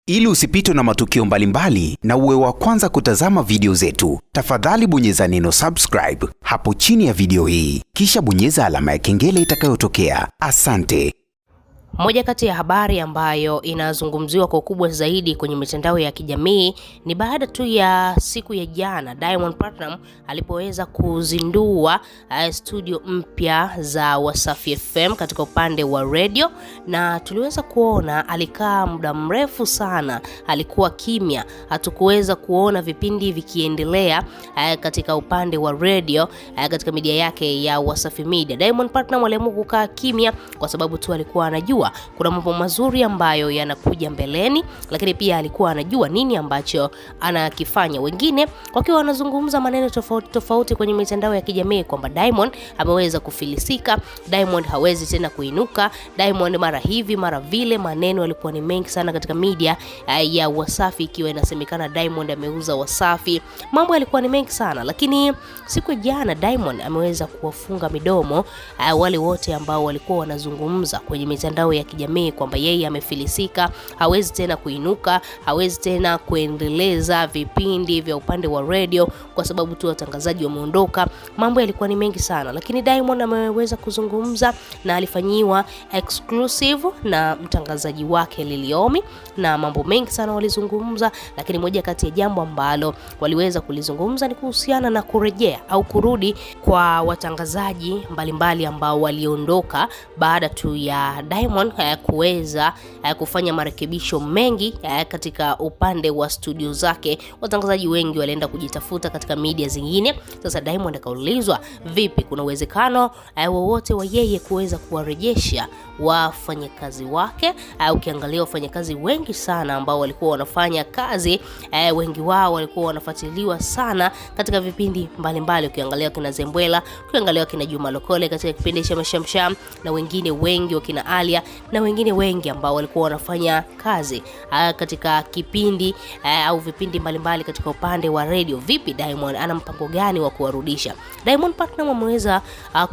Ili usipitwe na matukio mbalimbali na uwe wa kwanza kutazama video zetu, tafadhali bonyeza neno subscribe hapo chini ya video hii, kisha bonyeza alama ya kengele itakayotokea. Asante. Moja kati ya habari ambayo inazungumziwa kwa ukubwa zaidi kwenye mitandao ya kijamii ni baada tu ya siku ya jana Diamond Platnumz alipoweza kuzindua studio mpya za Wasafi FM katika upande wa radio, na tuliweza kuona alikaa muda mrefu sana, alikuwa kimya, hatukuweza kuona vipindi vikiendelea katika upande wa radio katika media yake ya Wasafi Media. Diamond Platnumz aliamua kukaa kimya kwa sababu tu alikuwa anajua kuna mambo mazuri ambayo yanakuja mbeleni, lakini pia alikuwa anajua nini ambacho anakifanya. Wengine wakiwa wanazungumza maneno tofauti kwenye mitandao ya kijamii kwamba Diamond ameweza kufilisika, Diamond hawezi tena kuinuka, Diamond mara hivi mara vile. Maneno yalikuwa ni mengi sana katika media ya Wasafi, ikiwa inasemekana Diamond ameuza Wasafi. Mambo yalikuwa ni mengi sana, lakini siku jana Diamond ameweza kuwafunga midomo wale wote ambao walikuwa wanazungumza kwenye mitandao ya kijamii kwamba yeye amefilisika, hawezi tena kuinuka, hawezi tena kuendeleza vipindi vya upande wa radio kwa sababu tu watangazaji wameondoka. Mambo yalikuwa ni mengi sana, lakini Diamond ameweza kuzungumza na alifanyiwa exclusive na mtangazaji wake Liliomi, na mambo mengi sana walizungumza, lakini moja kati ya jambo ambalo waliweza kulizungumza ni kuhusiana na kurejea au kurudi kwa watangazaji mbalimbali ambao waliondoka baada tu ya Diamond kuweza kufanya marekebisho mengi katika upande wa studio zake. Watangazaji wengi walienda kujitafuta katika media zingine. Sasa Diamond akaulizwa, vipi, kuna uwezekano wowote wa yeye kuweza kuwarejesha wafanyakazi wake? Ukiangalia wafanyakazi wengi sana ambao walikuwa wanafanya kazi, wengi wao walikuwa wanafuatiliwa sana katika vipindi mbalimbali. Ukiangalia kina Zembwela, ukiangalia kina Juma Lokole katika kipindi cha Mashamsham, na wengine wengi wakina Alia, na wengine wengi ambao walikuwa wanafanya kazi katika kipindi au vipindi mbalimbali katika upande wa radio. Vipi, Diamond ana mpango gani wa kuwarudisha? Diamond Platnumz ameweza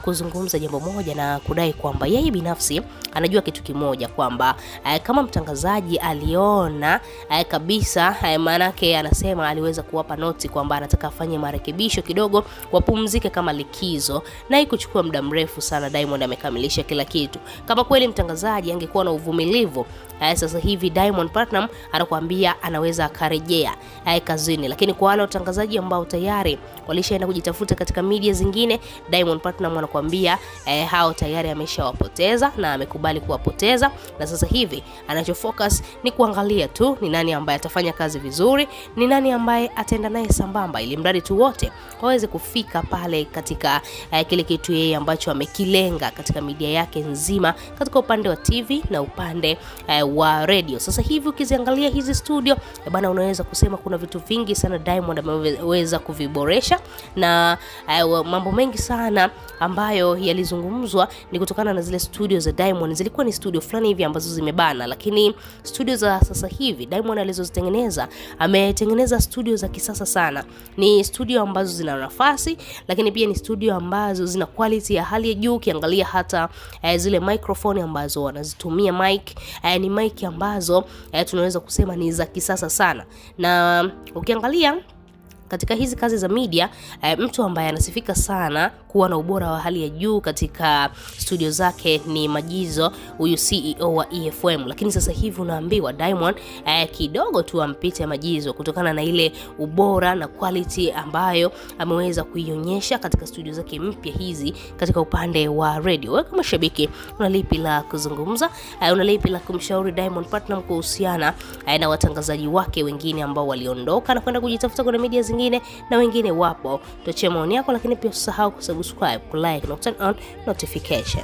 kuzungumza jambo moja na kudai kwamba yeye binafsi anajua kitu kimoja, kwamba kama mtangazaji aliona kabisa, manake anasema aliweza kuwapa noti kwamba anataka afanye marekebisho kidogo, wapumzike kama likizo, na ikuchukua muda mrefu sana. Diamond amekamilisha kila kitu. Kama kweli mtangazaji angekuwa na uvumilivu, sasa hivi Diamond Platnumz anakuambia anaweza akarejea kazini. Lakini kwa wale watangazaji ambao tayari walishaenda kujitafuta katika media zingine, Diamond Platnumz anakuambia hao tayari ameshawapoteza na amekubali kuwapoteza, na sasa hivi anachofocus ni kuangalia tu ni nani ambaye atafanya kazi vizuri, ni nani ambaye ataenda naye sambamba, ili mradi tu wote waweze kufika pale katika kile kitu yeye ambacho amekilenga katika media yake nzima, katika upande wa TV na upande wa radio. Sasa hivi ukiziangalia hizi studio bana, unaweza kusema kuna vitu vingi sana Diamond ameweza kuviboresha, na mambo mengi sana ambayo yalizungumzwa ni kutokana na zile studio za Diamond. Zilikuwa ni studio fulani hivi ambazo zimebana, lakini studio za sasa hivi Diamond alizozitengeneza, ametengeneza studio za kisasa sana. Ni studio ambazo zina nafasi, lakini pia ni studio ambazo zina quality ya hali ya juu. Ukiangalia hata zile microphone ambazo wanazitumia ni mic ambazo tunaweza kusema ni za kisasa sana. Na ukiangalia katika hizi kazi za media, mtu ambaye anasifika sana kuwa na ubora wa hali ya juu katika studio zake ni Majizo, huyu CEO wa EFM. Lakini sasa hivi unaambiwa Diamond kidogo tu ampite Majizo kutokana na ile ubora na quality ambayo ameweza kuionyesha katika studio zake mpya hizi katika upande wa radio. Wewe kama shabiki unalipi la kuzungumza? Unalipi la kumshauri Diamond Platnumz kuhusiana na watangazaji wake wengine ambao waliondoka na kwenda kujitafuta kwenye media zingine, na wengine wapo? Tuachie maoni yako, lakini pia usisahau kusubscribe, like na turn on notification.